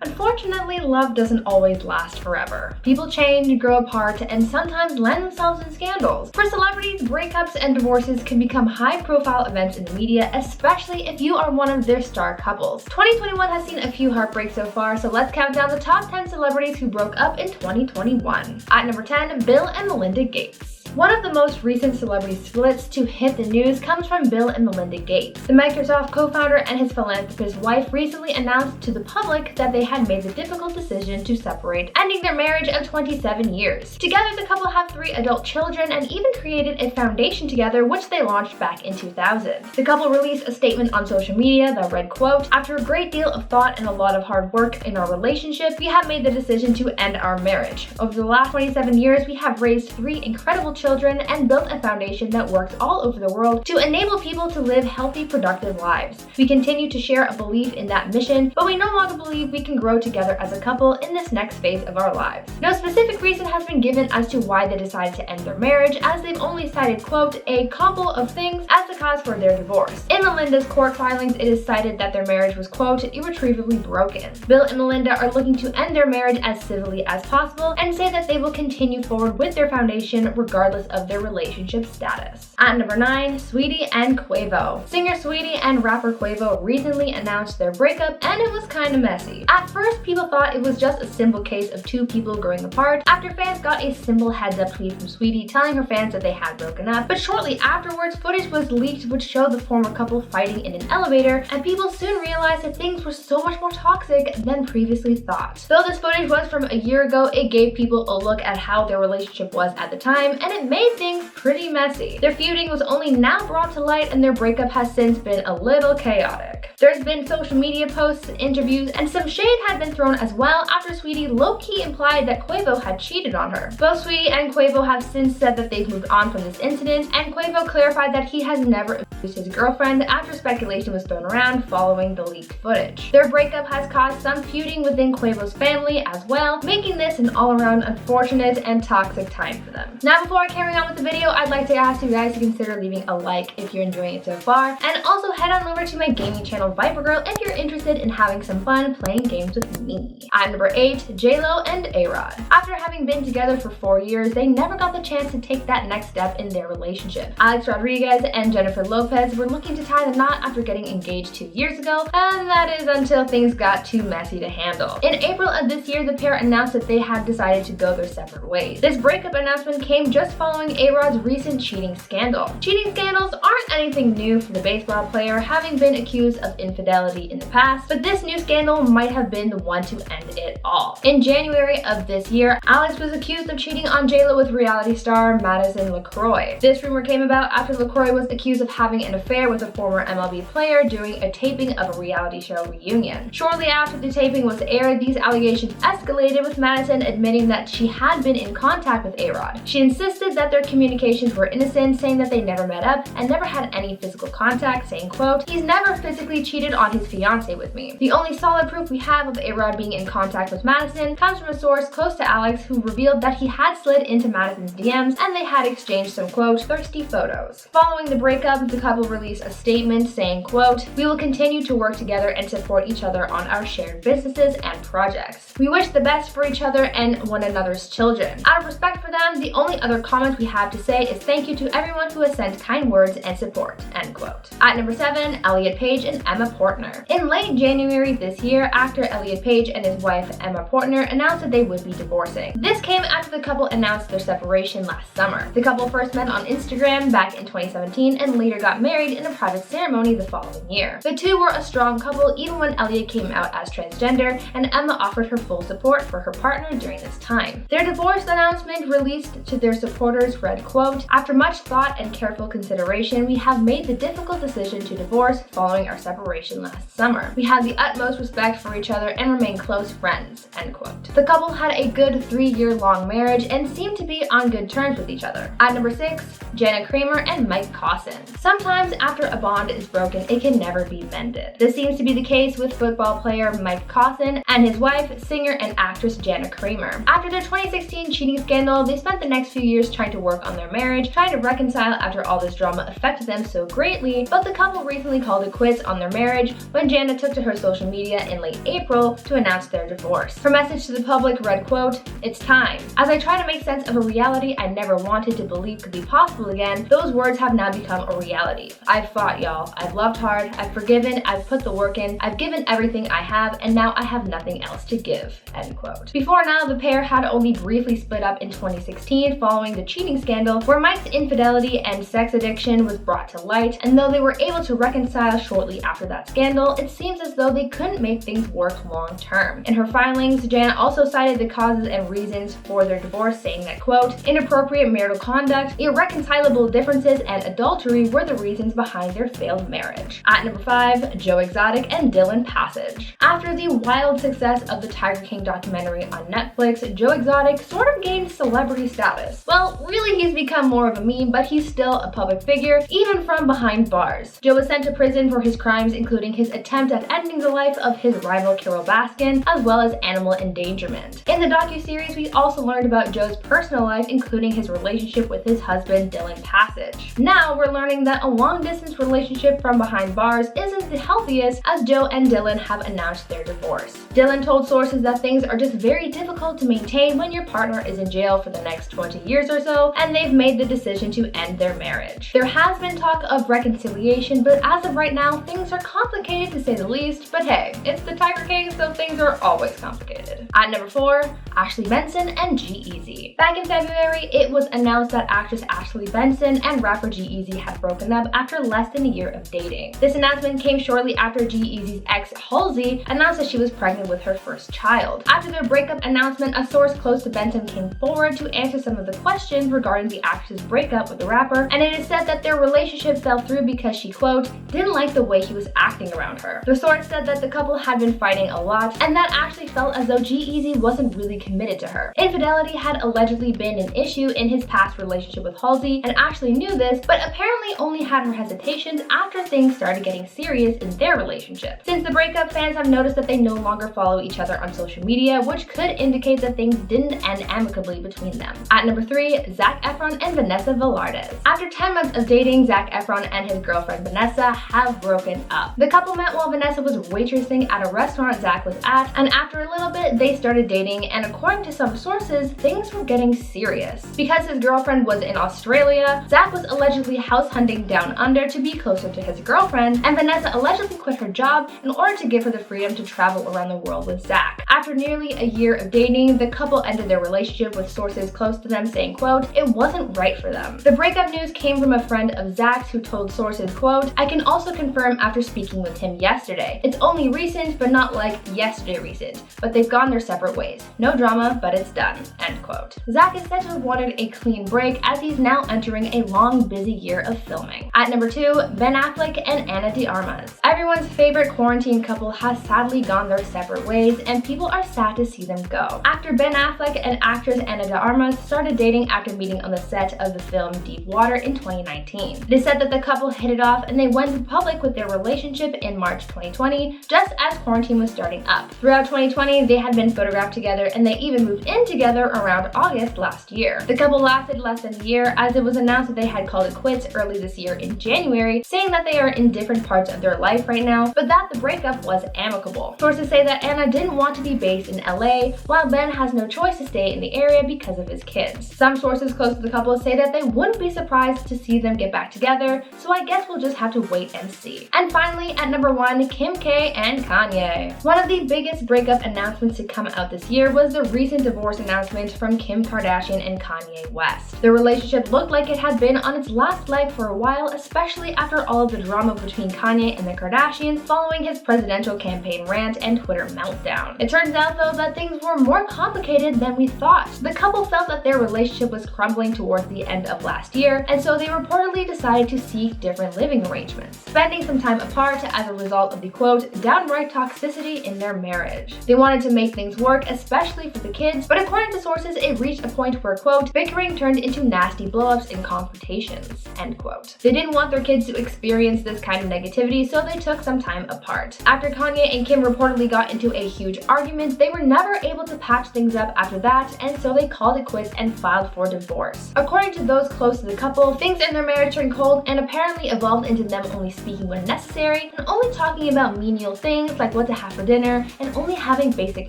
Unfortunately, love doesn't always last forever. People change, grow apart, and sometimes land themselves in scandals. For celebrities, breakups and divorces can become high-profile events in the media, especially if you are one of their star couples. 2021 has seen a few heartbreaks so far, so let's count down the top 10 celebrities who broke up in 2021. At number 10, Bill and Melinda Gates. One of the most recent celebrity splits to hit the news comes from Bill and Melinda Gates. The Microsoft co-founder and his philanthropist wife recently announced to the public that they had made the difficult decision to separate, ending their marriage of 27 years. Together, the couple have 3 adult children and even created a foundation together, which they launched back in 2000. The couple released a statement on social media that read, quote, "After a great deal of thought and a lot of hard work in our relationship, we have made the decision to end our marriage. Over the last 27 years, we have raised 3 incredible children and built a foundation that works all over the world to enable people to live healthy, productive lives. We continue to share a belief in that mission, but we no longer believe we can grow together as a couple in this next phase of our lives." No specific reason has been given as to why they decided to end their marriage, as they've only cited, quote, "a couple of things" as the cause for their divorce. In Melinda's court filings, it is cited that their marriage was, quote, "irretrievably broken." Bill and Melinda are looking to end their marriage as civilly as possible and say that they will continue forward with their foundation regardless of their relationship status. At number 9, Saweetie and Quavo. Singer Saweetie and rapper Quavo recently announced their breakup, and it was kinda messy. At first, people thought it was just a simple case of 2 people growing apart after fans got a simple heads-up tweet from Saweetie telling her fans that they had broken up, but shortly afterwards, footage was leaked which showed the former couple fighting in an elevator, and people soon realized that things were so much more toxic than previously thought. Though this footage was from a year ago, it gave people a look at how their relationship was at the time, and it made things pretty messy. Their feuding was only now brought to light, and their breakup has since been a little chaotic. There's been social media posts, interviews, and some shade had been thrown as well after Saweetie low-key implied that Quavo had cheated on her. Both Saweetie and Quavo have since said that they've moved on from this incident, and Quavo clarified that he has never abused his girlfriend after speculation was thrown around following the leaked footage. Their breakup has caused some feuding within Quavo's family as well, making this an all-around unfortunate and toxic time for them. Now, before I carry on with the video, I'd like to ask you guys to consider leaving a like if you're enjoying it so far, and also head on over to my gaming channel Viper Girl if you're interested in having some fun playing games with me. At number 8, J.Lo and A-Rod. After having been together for 4 years, they never got the chance to take that next step in their relationship. Alex Rodriguez and Jennifer Lopez were looking to tie the knot after getting engaged 2 years ago, and that is until things got too messy to handle. In April of this year, the pair announced that they had decided to go their separate ways. This breakup announcement came just following A-Rod's recent cheating scandal. Cheating scandals aren't anything new for the baseball player, having been accused of infidelity in the past, but this new scandal might have been the one to end it all. In January of this year, Alex was accused of cheating on J.Lo with reality star Madison LaCroix. This rumor came about after LaCroix was accused of having an affair with a former MLB player during a taping of a reality show reunion. Shortly after the taping was aired, these allegations escalated, with Madison admitting that she had been in contact with A-Rod. She insisted that their communications were innocent, saying that they never met up and never had any physical contact, saying, quote, "He's never physically cheated on his fiancée with me. The only solid proof we have of A-Rod being in contact with Madison comes from a source close to Alex who revealed that he had slid into Madison's DMs and they had exchanged some, quote, thirsty photos." Following the breakup, the couple released a statement saying, quote, "We will continue to work together and support each other on our shared businesses and projects. We wish the best for each other and one another's children. Out of respect for them, the only other comment we have to say is thank you to everyone who has sent kind words and support," end quote. At number 7, Elliot Page and Emma Portner. In late January this year, actor Elliot Page and his wife Emma Portner announced that they would be divorcing. This came after the couple announced their separation last summer. The couple first met on Instagram back in 2017 and later got married in a private ceremony the following year. The two were a strong couple even when Elliot came out as transgender, and Emma offered her full support for her partner during this time. Their divorce announcement released to their supporters read, quote, "After much thought and careful consideration, we have made the difficult decision to divorce following our separation last summer. We have the utmost respect for each other and remain close friends," end quote. The couple had a good 3-year-long marriage and seemed to be on good terms with each other. At number 6, Jana Kramer and Mike Cosson. Sometimes after a bond is broken, it can never be mended. This seems to be the case with football player Mike Cosson and his wife, singer and actress Jana Kramer. After their 2016 cheating scandal, they spent the next few years trying to work on their marriage, trying to reconcile after all this drama affected them so greatly, but the couple recently called it quits on their marriage when Jana took to her social media in late April to announce their divorce. Her message to the public read, quote, "It's time. As I try to make sense of a reality I never wanted to believe could be possible again, those words have now become a reality. I've fought, y'all. I've loved hard. I've forgiven. I've put the work in. I've given everything I have, and now I have nothing else to give," end quote. Before now, the pair had only briefly split up in 2016 following the cheating scandal, where Mike's infidelity and sex addiction was brought to light, and though they were able to reconcile shortly after that scandal, it seems as though they couldn't make things work long term. In her filings, Jana also cited the causes and reasons for their divorce, saying that, quote, "Inappropriate marital conduct, irreconcilable differences, and adultery were the reasons behind their failed marriage." At number 5, Joe Exotic and Dylan Passage. After the wild success of the Tiger King documentary on Netflix, Joe Exotic sort of gained celebrity status. Well, really he's become more of a meme, but he's still a public figure, even from behind bars. Joe was sent to prison for his crimes, including his attempt at ending the life of his rival Carole Baskin, as well as animal endangerment. In the docuseries, we also learned about Joe's personal life, including his relationship with his husband, Dylan Passage. Now we're learning that a long-distance relationship from behind bars isn't the healthiest, as Joe and Dylan have announced their divorce. Dylan told sources that things are just very difficult to maintain when your partner is in jail for the next 20 years or so, and they've made the decision to end their marriage. There has been talk of reconciliation, but as of right now, things are complicated to say the least, but hey, it's the Tiger King, so things are always complicated. At number 4, Ashley Benson and G-Eazy. Back in February, it was announced that actress Ashley Benson and rapper G-Eazy had broken up after less than a year of dating. This announcement came shortly after G-Eazy's ex, Halsey, announced that she was pregnant with her first child. After their breakup announcement, a source close to Benson came forward to answer some of the questions regarding the actress's breakup with the rapper, and it is said that their relationship fell through because she, quote, "didn't like the way he was acting around her." The source said that the couple had been fighting a lot, and that Ashley felt as though G-Eazy wasn't really committed to her. Infidelity had allegedly been an issue in his past relationship with Halsey, and Ashley knew this, but apparently only had her hesitations after things started getting serious in their relationship. Since the breakup, fans have noticed that they no longer follow each other on social media, which could indicate that things didn't end amicably between them. At number 3, Zac Efron and Vanessa Velarde. After 10 months of dating, Zac Efron and his girlfriend Vanessa have broken up. The couple met while Vanessa was waitressing at a restaurant Zac was at, and after a little bit, they started dating, and according to some sources, things were getting serious. Because his girlfriend was in Australia, Zac was allegedly house hunting down under to be closer to his girlfriend, and Vanessa allegedly quit her job in order to give her the freedom to travel around the world with Zac. After nearly a year of dating, the couple ended their relationship, with sources close to them saying, quote, "it wasn't right for them." The breakup news came from a friend of Zac's who told sources, quote, "I can also confirm after speaking with him yesterday. It's only recent, but not like yesterday recent, but they've gone their separate ways. No drama, but it's done," end quote. Zac is said to have wanted a clean break, as he's now entering a long, busy year of filming. At number 2, Ben Affleck and Ana de Armas. Everyone's favorite quarantine couple has sadly gone their separate ways, and people are sad to see them go. After Ben Affleck and actress Ana de Armas started dating after meeting on the set of the film Deep Water in 2019. It is said that the couple hit it off and they went public with their relationship in March 2020, just as quarantine was starting up. Throughout 2020, they had been photographed together, and they even moved in together around August last year. The couple lasted less than a year, as it was announced that they had called it quits early this year in January, saying that they are in different parts of their life right now, but that the breakup was amicable. Sources say that Anna didn't want to be based in LA, while Ben has no choice to stay in the area because of his kids. Some sources close to the couple say that they wouldn't be surprised to see them get back together, so I guess we'll just have to wait and see. And finally, at number 1, Kim K and Kanye. One of the biggest breakup announcements to come out this year was the recent divorce announcement from Kim Kardashian and Kanye West. Their relationship looked like it had been on its last leg for a while, especially after all of the drama between Kanye and the Kardashians following his presidential campaign rant and Twitter meltdown. It turns out though that things were more complicated than we thought. The couple felt that their relationship was crumbling towards the end of last year, and so they reportedly decided to seek different living arrangements, spending some time apart as a result of the quote, downright toxicity in their marriage. They wanted to make things things work, especially for the kids, but according to sources, it reached a point where, quote, bickering turned into nasty blowups and confrontations, end quote. They didn't want their kids to experience this kind of negativity, so they took some time apart. After Kanye and Kim reportedly got into a huge argument, they were never able to patch things up after that, and so they called it quits and filed for divorce. According to those close to the couple, things in their marriage turned cold and apparently evolved into them only speaking when necessary and only talking about menial things like what to have for dinner and only having basic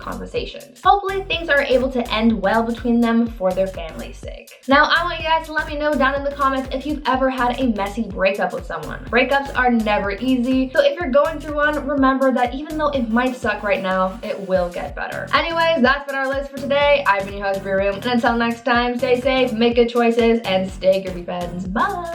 conversations. Hopefully things are able to end well between them for their family's sake. Now I want you guys to let me know down in the comments if you've ever had a messy breakup with someone. Breakups are never easy, so if you're going through one, remember that even though it might suck right now, it will get better. Anyways, that's been our list for today. I've been your host, Brew Room, and until next time, stay safe, make good choices, and stay groovy, friends. Bye!